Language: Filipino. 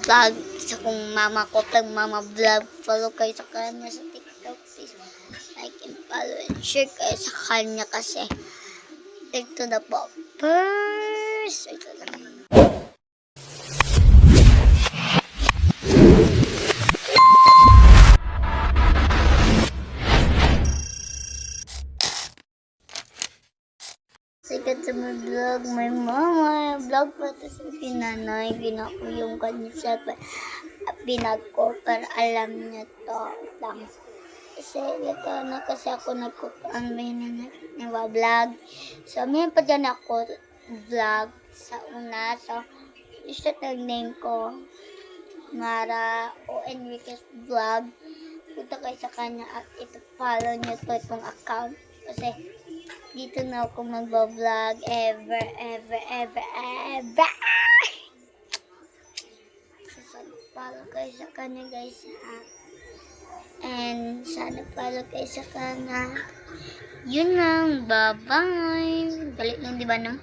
vlog sa kung mama ko tag mama vlog. Follow kayo sa kanya sa TikTok. Please like and follow and share kayo sa kanya kasi ito na po. First, ito lang. Sikat sa mga vlog, may mama, vlog pa ito sa pinanay, pinakuyong kanya sa pinag ko para alam niya to lang. Kasi ito na kasi ako nagkukuan may vlog. So may pa dyan ako vlog sa una. So gusto nag-name ko Mara O. Enriquez Vlog. Punta kayo sa kanya at ito follow niyo to itong account kasi dito na ako mag-vlog ever. So, sana follow kayo sa kanya guys ha. And sana follow kayo sa kanya. Yun lang, bye-bye. Galit lang diba no?